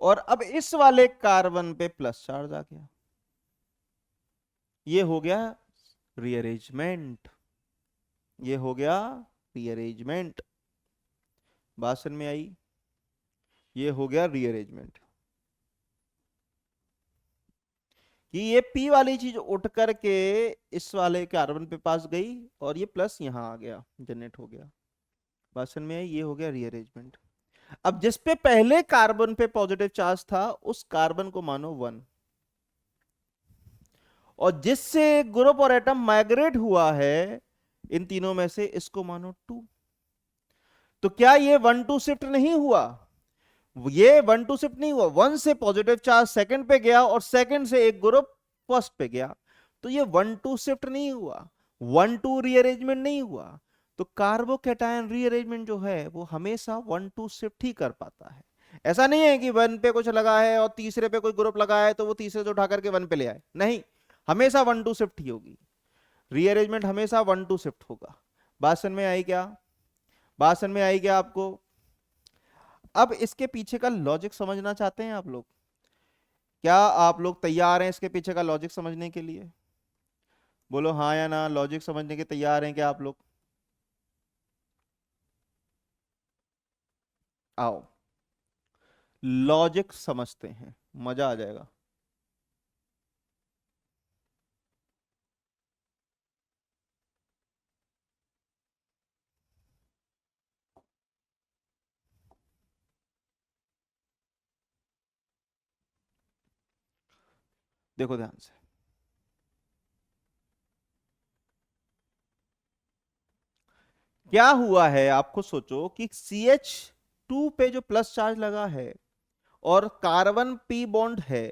और अब इस वाले कार्बन पे प्लस चार्ज आ गया। ये हो गया रीअरेंजमेंट। ये हो गया रीअरेंजमेंट। बात समझ में आई? ये हो गया रीअरेंजमेंट, कि ये P वाली चीज उठ करके इस वाले कार्बन पे पास गई, और ये प्लस यहां आ गया, जनरेट हो गया। बात समझ में आई? ये हो गया रीअरेंजमेंट। अब जिस पे पहले कार्बन पे पॉजिटिव चार्ज था उस कार्बन को मानो 1, और जिससे ग्रुप और एटम माइग्रेट हुआ है इन तीनों में से, इसको मानो 2। तो क्या ये 1-2 शिफ्ट नहीं हुआ? ये 1-2 शिफ्ट नहीं हुआ। 1 से पॉजिटिव चार्ज सेकंड पे गया, और सेकंड से एक ग्रुप फर्स्ट पे गया, तो ये 1-2 शिफ्ट नहीं हुआ, 1-2 रीअरेंजमेंट नहीं हुआ। तो कार्बोकैटायन रीअरेंजमेंट जो है वो हमेशा 1-2 शिफ्ट ही कर पाता है। ऐसा नहीं है कि 1 पे कुछ लगा है और तीसरे पे कोई ग्रुप लगा है तो वो तीसरे से उठा करके 1 पे ले आए, नहीं, हमेशा 1-2 शिफ्ट ही होगी। रीअरेंजमेंट हमेशा 1-2 शिफ्ट होगा। बात समझ में आई क्या? बात समझ में आई क्या आपको? अब इसके पीछे का लॉजिक समझना चाहते हैं आप लोग? क्या आप लोग तैयार हैं इसके पीछे का लॉजिक समझने के लिए? बोलो हाँ या ना, लॉजिक समझने के तैयार हैं क्या आप लोग? आओ लॉजिक समझते हैं, मजा आ जाएगा। देखो ध्यान से, क्या हुआ है आप खुद सोचो कि CH2 पे जो प्लस चार्ज लगा है और कार्बन पी बॉन्ड है,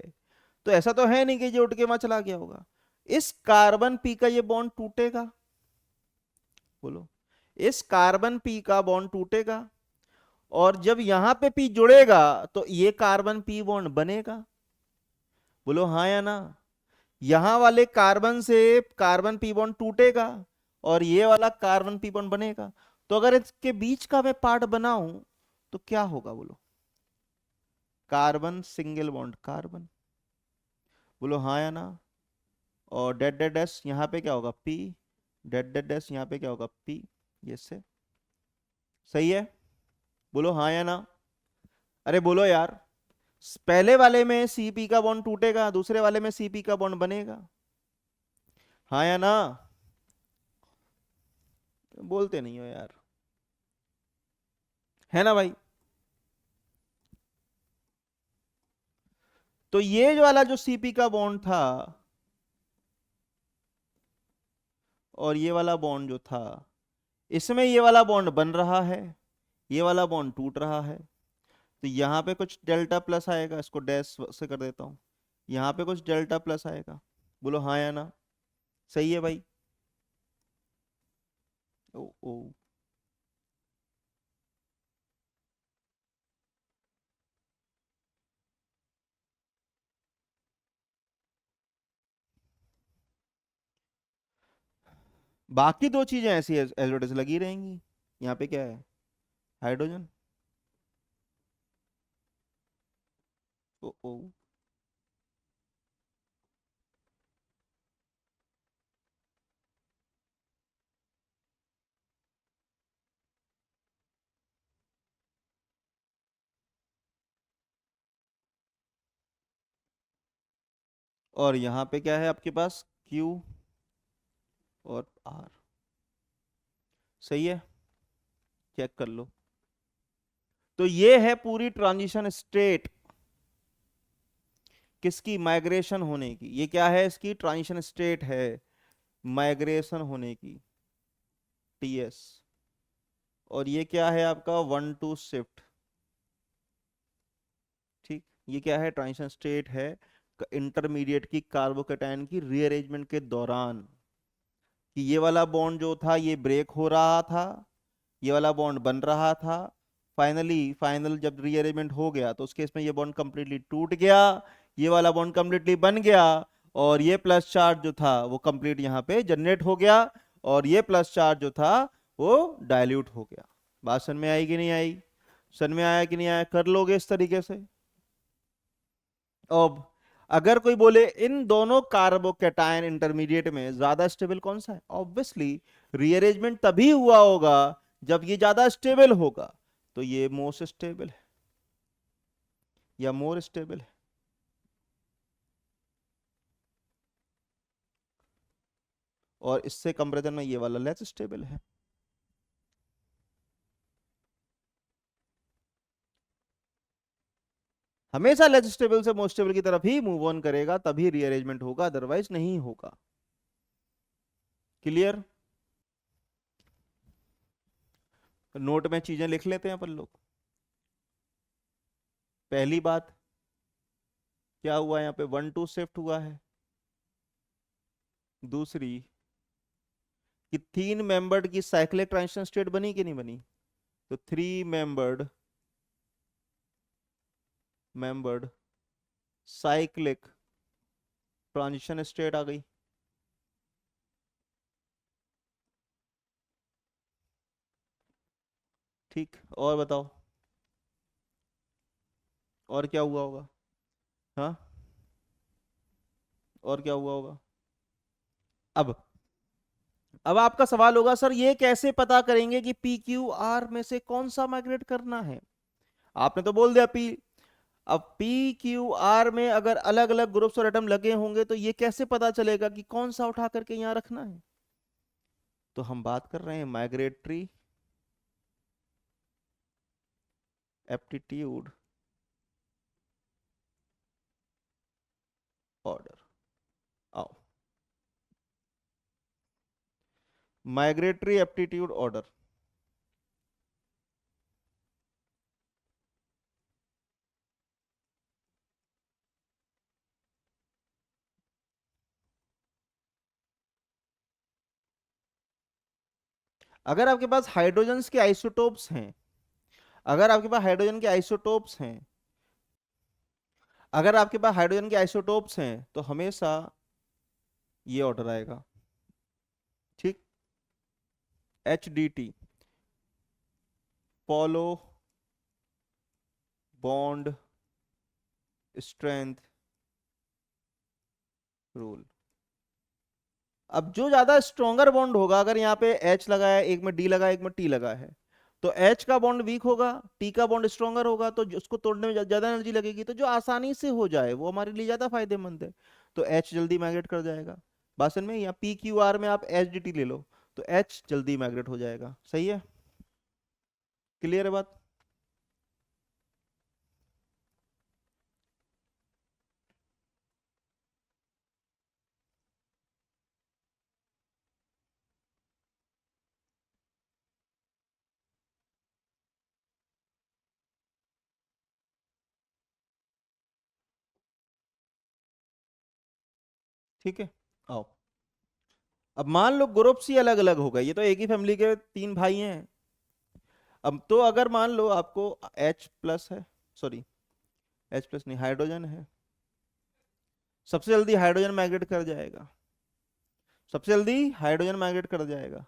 तो ऐसा तो है नहीं कि ये उठ के वहां चला गया होगा। इस कार्बन पी का ये बॉन्ड टूटेगा, बोलो, इस कार्बन पी का बॉन्ड टूटेगा, और जब यहां पे पी जुड़ेगा तो ये कार्बन पी बॉन्ड बनेगा, बोलो हाँ या ना। यहां वाले कार्बन से कार्बन पी बॉन्ड टूटेगा और ये वाला कार्बन पी बॉन्ड बनेगा। तो अगर इसके बीच का मैं पार्ट बनाऊं तो क्या होगा, बोलो, कार्बन सिंगल बॉन्ड कार्बन, बोलो हाँ या ना। और डेड डेड डैश यहाँ पे क्या होगा, पी, डेड डेड डैश यहाँ पे क्या होगा, पी, ये से सही है, बोलो हाँ या ना। अरे बोलो यार, पहले वाले में सीपी का बॉन्ड टूटेगा, दूसरे वाले में सीपी का बॉन्ड बनेगा, हाँ या ना। बोलते नहीं हो यार, है ना भाई। तो ये जो वाला जो सीपी का बॉन्ड था और ये वाला बॉन्ड जो था, इसमें ये वाला बॉन्ड बन रहा है, ये वाला बॉन्ड टूट रहा है। तो यहाँ पे कुछ डेल्टा प्लस आएगा, इसको डैश से कर देता हूँ, यहाँ पे कुछ डेल्टा प्लस आएगा, बोलो हाँ या ना। सही है भाई। ओ ओ, बाकी दो चीजें ऐसी एज लगी रहेंगी। यहाँ पे क्या है, हाइड्रोजन। ओ ओ, और यहाँ पे क्या है आपके पास, Q और R। सही है, चेक कर लो। तो ये है पूरी ट्रांजिशन स्टेट किसकी, माइग्रेशन होने की। ये क्या है, इसकी ट्रांजिशन स्टेट है माइग्रेशन होने की, TS। और ये क्या है आपका 1 2 शिफ्ट, ठीक। ये क्या है, ट्रांजिशन स्टेट है इंटरमीडिएट की कार्बोकेटायन की रीअरेंजमेंट के दौरान, कि ये वाला बॉन्ड जो था ये ब्रेक हो रहा था, ये वाला बॉन्ड बन रहा था, फाइनल जब रीअरेंजमेंट हो गया तो उस केस में ये बॉन्ड कंप्लीटली टूट गया, ये वाला बॉन्ड कंप्लीटली बन गया, और ये प्लस चार्ज जो था वो कंप्लीट यहाँ पे जनरेट हो गया, और ये प्लस चार्ज जो था वो डाइल्यूट हो गया। बात समझ में आई कि नहीं आई, समझ में आया कि नहीं आया, कर लोगे इस तरीके से। अब अगर कोई बोले इन दोनों कार्बोकेटायन इंटरमीडिएट में ज्यादा स्टेबल कौन सा है, ऑब्वियसली रीअरेंजमेंट तभी हुआ होगा जब ये ज्यादा स्टेबल होगा, तो ये मोस्ट स्टेबल है या मोर स्टेबल है। और इससे कंपैरिजन में ये वाला लेस स्टेबल है। हमेशा लेस स्टेबल से मोस्ट स्टेबल की तरफ ही मूव ऑन करेगा, तभी रीअरेंजमेंट होगा, अदरवाइज नहीं होगा। क्लियर। नोट में चीजें लिख लेते हैं अपन लोग। पहली बात, क्या हुआ यहाँ पे, 1 2 शिफ्ट हुआ है। दूसरी, कि 3 मेंबर्ड की साइक्लिक ट्रांजिशन स्टेट बनी कि नहीं बनी, तो 3 मेंबर्ड साइक्लिक ट्रांजिशन स्टेट आ गई। ठीक, और बताओ, और क्या हुआ होगा, हाँ, और क्या हुआ होगा। अब अब आपका सवाल होगा सर ये कैसे पता करेंगे कि पी क्यू आर में से कौन सा माइग्रेट करना है। आपने तो बोल दिया पी। अब पी क्यू आर में अगर अलग अलग ग्रुप्स और एटम लगे होंगे तो ये कैसे पता चलेगा कि कौन सा उठा करके यहां रखना है। तो हम बात कर रहे हैं migratory aptitude order. Migratory aptitude order. अगर आपके पास हाइड्रोजन्स के आइसोटोप्स हैं, अगर आपके पास हाइड्रोजन के आइसोटोप्स हैं, अगर आपके पास हाइड्रोजन के आइसोटोप्स हैं तो हमेशा ये ऑर्डर आएगा। ठीक। H D T, Paulo bond strength rule. अब जो ज्यादा स्ट्रॉन्गर बॉन्ड होगा, अगर यहाँ पे H लगा है, एक में D लगा है, एक में T लगा है, तो H का बॉन्ड वीक होगा, T का बॉन्ड स्ट्रॉन्गर होगा, तो उसको तोड़ने में ज्यादा एनर्जी लगेगी, तो जो आसानी से हो जाए वो हमारे लिए ज्यादा फायदेमंद है। तो H जल्दी माइग्रेट कर जाएगा। भाषण में या PQR में आप HDT ले लो, तो H जल्दी माइग्रेट हो जाएगा। सही है? क्लियर है बात? ठीक है, आओ। अब मान लो ग्रुप्स ही अलग अलग हो गए, ये तो एक ही फैमिली के तीन भाई हैं। अब तो अगर मान लो आपको H प्लस है, सॉरी H प्लस नहीं, हाइड्रोजन है, सबसे जल्दी हाइड्रोजन माइग्रेट कर जाएगा, सबसे जल्दी हाइड्रोजन माइग्रेट कर जाएगा।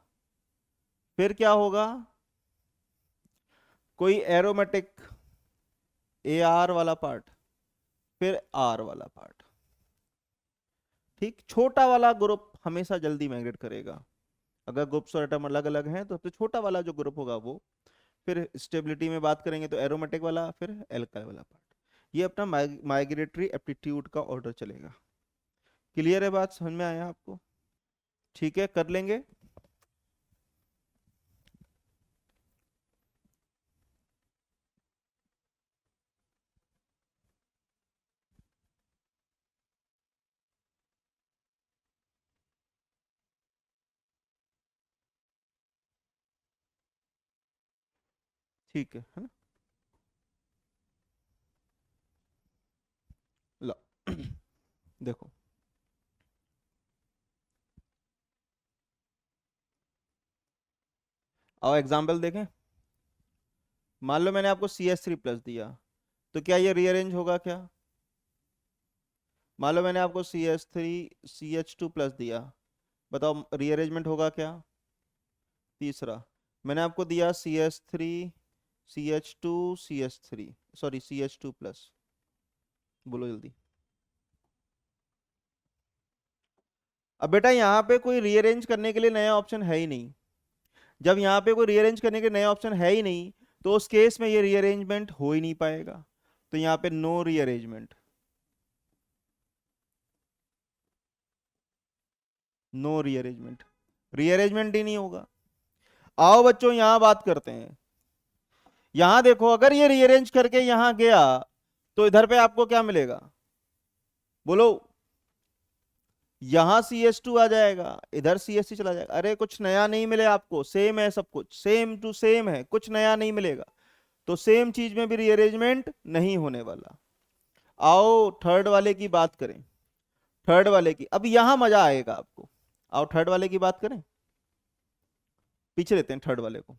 फिर क्या होगा? कोई एरोमेटिक AR वाला पार्ट, फिर R वाला पार्ट। ठीक, छोटा वाला ग्रुप हमेशा जल्दी माइग्रेट करेगा। अगर ग्रुप्स और एटम अलग अलग हैं तो सबसे छोटा वाला जो ग्रुप होगा वो। फिर स्टेबिलिटी में बात करेंगे तो एरोमेटिक वाला, फिर एल्काइल वाला पार्ट। ये अपना माइग्रेटरी एप्टीट्यूड का ऑर्डर चलेगा। क्लियर है बात? समझ में आया आपको? ठीक है, कर लेंगे। ठीक है ना? लो देखो, आओ एग्जाम्पल देखें। मान लो मैंने आपको CH3 प्लस दिया, तो क्या ये रीअरेंज होगा क्या? मान लो मैंने आपको CH3 CH2 प्लस दिया, बताओ रीअरेंजमेंट होगा क्या? तीसरा, मैंने आपको दिया CH3 CH2 CH3, sorry CH2 plus, बोलो जल्दी। अब बेटा यहाँ पे कोई रीअरेंज करने के लिए नया ऑप्शन है ही नहीं। जब यहाँ पे कोई रीअरेंज करने के नया ऑप्शन है ही नहीं, तो उस केस में ये रीअरेंजमेंट हो ही नहीं पाएगा। तो यहाँ पे no rearrangement, no rearrangement, rearrangement ही नहीं होगा। आओ बच्चों यहां बात करते हैं। यहां देखो, अगर ये रीअरेंज करके यहां गया तो इधर पे आपको क्या मिलेगा? बोलो। यहां CH2 आ जाएगा, इधर CH3 चला जाएगा। अरे कुछ नया नहीं मिले आपको, सेम है सब कुछ, सेम टू सेम है, कुछ नया नहीं मिलेगा। तो सेम चीज में भी रीअरेंजमेंट नहीं होने वाला। आओ थर्ड वाले की बात करें। थर्ड वाले की, अब यहां मजा आएगा आपको। आओ थर्ड वाले की बात करें, पीछे लेते हैं थर्ड वाले को।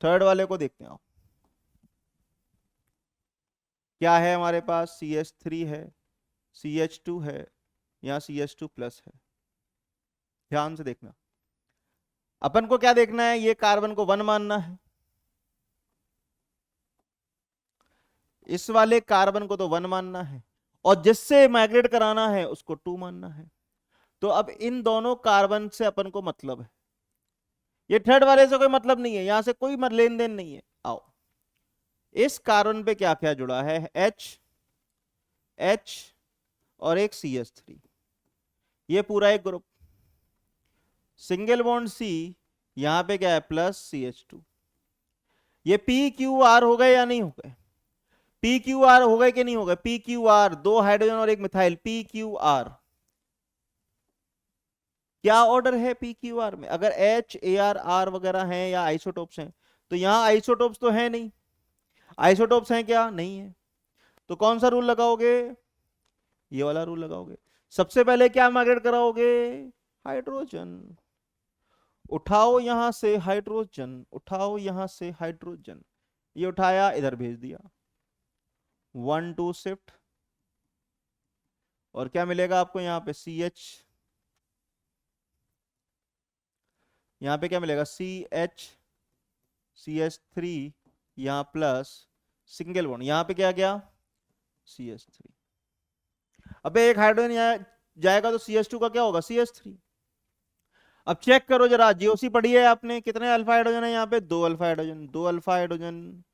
थर्ड वाले को देखते हैं। आओ, क्या है हमारे पास? CH3 है, CH2 है, यहाँ CH2 प्लस है। ध्यान से देखना, अपन को क्या देखना है? ये कार्बन को 1 मानना है, इस वाले कार्बन को तो 1 मानना है, और जिससे माइग्रेट कराना है उसको 2 मानना है। तो अब इन दोनों कार्बन से अपन को मतलब है, ये थर्ड वाले से कोई मतलब नहीं है, यहां से कोई लेन देन नहीं है। आओ, इस कार्बन पे क्या क्या जुड़ा है? H, H और एक CH3, ये पूरा एक ग्रुप। सिंगल बॉन्ड C, यहां पे क्या है? Plus CH2। ये PQR हो गए या नहीं हो गए? PQR हो गए कि नहीं हो गए? PQR, दो हाइड्रोजन और एक मिथाइल, PQR। क्या ऑर्डर है पी क्यू आर में? अगर एच ए आर आर वगैरह हैं या आइसोटोप्स हैं, तो यहाँ आइसोटोप्स तो है नहीं। आइसोटोप्स हैं क्या? नहीं है। तो कौन सा रूल लगाओगे? ये वाला रूल लगाओगे। सबसे पहले क्या माइग्रेट कराओगे? हाइड्रोजन। उठाओ यहां से हाइड्रोजन, उठाओ यहां से हाइड्रोजन। ये उठाया, इधर भेज दिया। 1 2 शिफ्ट। और क्या मिलेगा आपको यहाँ पे? C H. यहाँ पे क्या मिलेगा? CH3। यहाँ प्लस सिंगल बॉन्ड, यहाँ पे क्या गया? CH3। अबे एक हाइड्रोजन यहाँ जाएगा तो CH2 का क्या होगा? CH3। अब चेक करो जरा, जीओसी पढ़ी है आपने? कितने अल्फा हाइड्रोजन है यहाँ पे? 2 अल्फा हाइड्रोजन, 2 अल्फा हाइड्रोजन।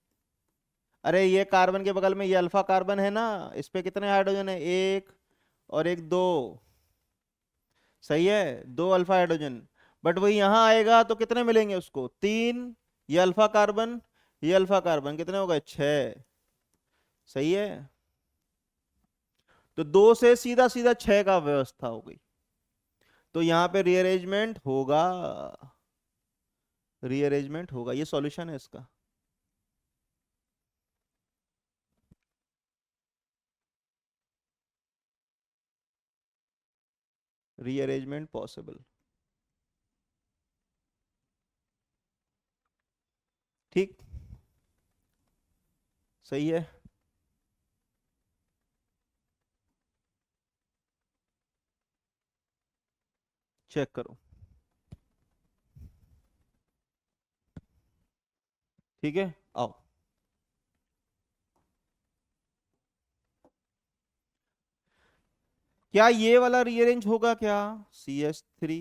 अरे ये कार्बन के बगल में ये अल्फा कार्बन है ना, इस पे कितने हाइड्रोजन है? एक और एक, दो। सही है, 2 अल्फा हाइड्रोजन। बट वही यहां आएगा तो कितने मिलेंगे उसको? 3। ये अल्फा कार्बन, ये अल्फा कार्बन, कितने हो गए? 6। सही है। तो 2 से सीधा सीधा 6 का व्यवस्था हो गई। तो यहाँ पे रीअरेंजमेंट होगा, रीअरेंजमेंट होगा। ये सॉल्यूशन है इसका। Rearrangement possible. ठीक। सही है। चेक करो। ठीक है, आओ। क्या ये वाला रीअरेंज होगा क्या? CH3,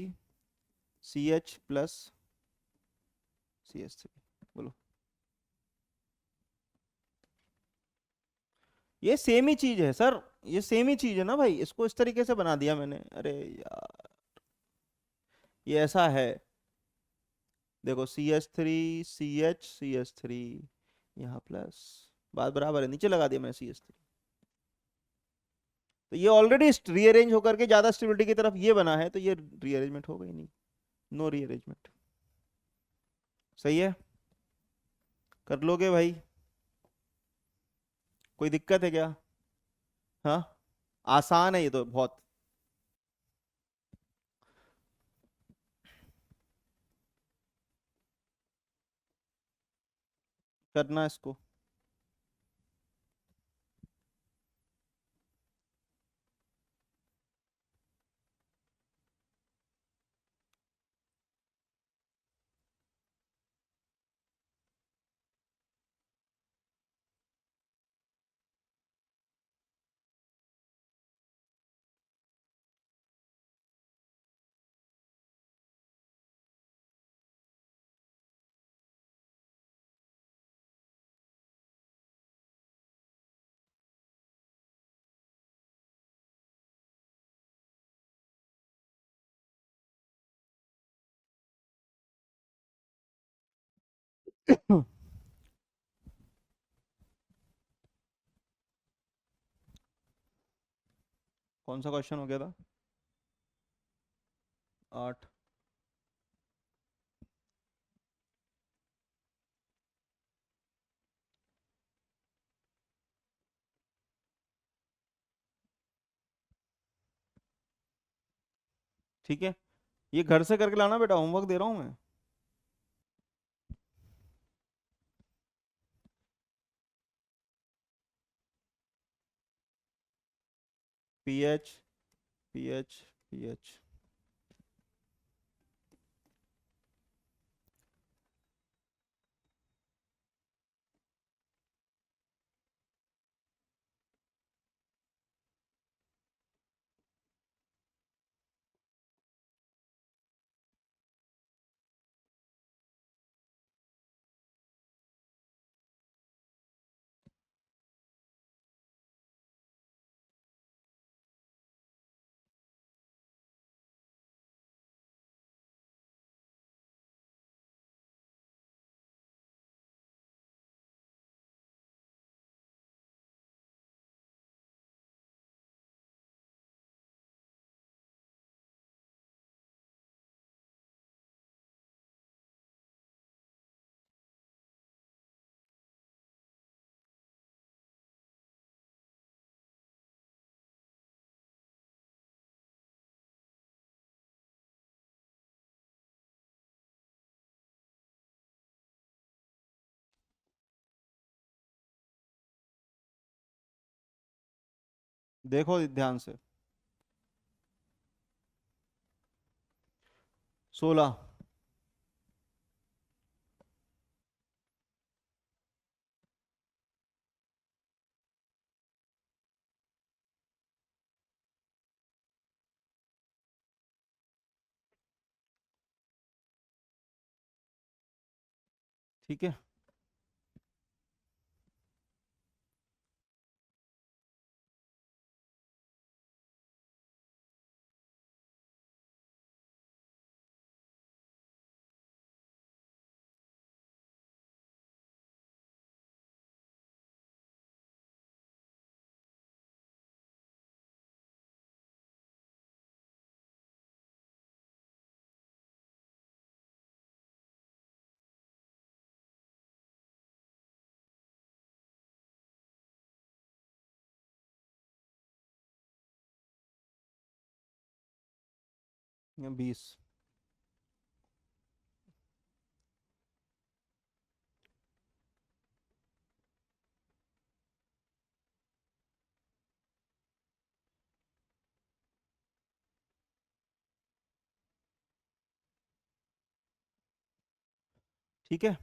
CH plus CH3। बोलो। ये सेम ही चीज है सर, ये सेम ही चीज है ना भाई, इसको इस तरीके से बना दिया मैंने। अरे यार, ये ऐसा है। देखो CH3, CH यहाँ प्लस, बात बराबर है, नीचे लगा दिया मैंने CH3। तो ये ऑलरेडी रीअरेंज होकर के ज्यादा स्टेबिलिटी की तरफ ये बना है, तो ये रीअरेंजमेंट होगा ही नहीं। No rearrangement. सही है। कर लोगे भाई? कोई दिक्कत है क्या? हाँ, आसान है ये तो बहुत। करना इसको। कौन सा क्वेश्चन हो गया था? 8। ठीक है, ये घर से करके लाना बेटा, होमवर्क दे रहा हूँ मैं। PH, pH, pH. देखो ध्यान से। 16। ठीक है। या 20। ठीक है।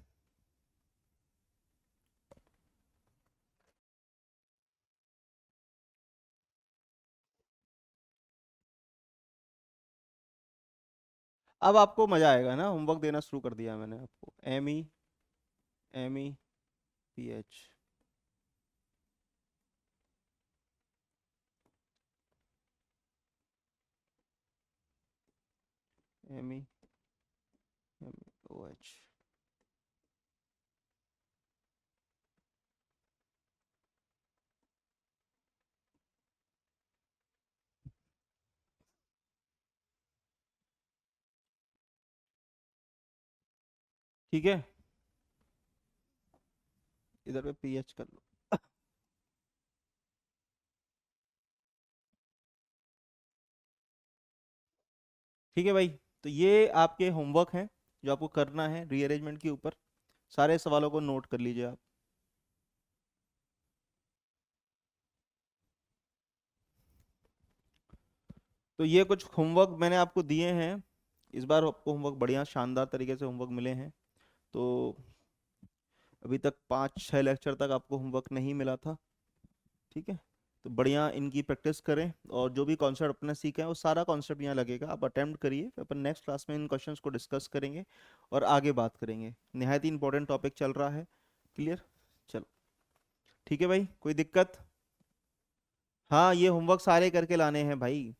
अब आपको मजा आएगा ना, होमवर्क देना शुरू कर दिया मैंने आपको। MEPH। MEOH। ठीक है, इधर पे PH कर लो। ठीक है भाई। तो ये आपके होमवर्क हैं जो आपको करना है रीअरेंजमेंट के ऊपर। सारे सवालों को नोट कर लीजिए आप। तो ये कुछ होमवर्क मैंने आपको दिए हैं। इस बार आपको होमवर्क बढ़िया शानदार तरीके से होमवर्क मिले हैं। तो अभी तक 5-6 लेक्चर तक आपको होमवर्क नहीं मिला था। ठीक है। तो बढ़िया इनकी प्रैक्टिस करें, और जो भी कॉन्सेप्ट अपने सीखे हैं वो सारा कॉन्सेप्ट यहाँ लगेगा, आप अटेम्प्ट करिए, फिर अपन नेक्स्ट क्लास में इन क्वेश्चंस को डिस्कस करेंगे और आगे बात करेंगे। निहायत ही इंपॉर्टेंट टॉपिक चल रहा है। क्लियर। चलो। ठीक है भाई, कोई दिक्कत? हाँ, ये होमवर्क सारे करके लाने हैं भाई।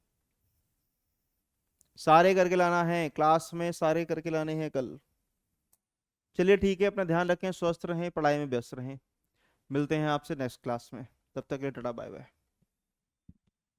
सारे करके लाना है, क्लास में सारे करके लाने हैं कल। चलिए ठीक है, अपना ध्यान रखें, स्वस्थ रहें, पढ़ाई में व्यस्त रहें। मिलते हैं आपसे नेक्स्ट क्लास में। तब तक के लिए टाटा बाय बाय।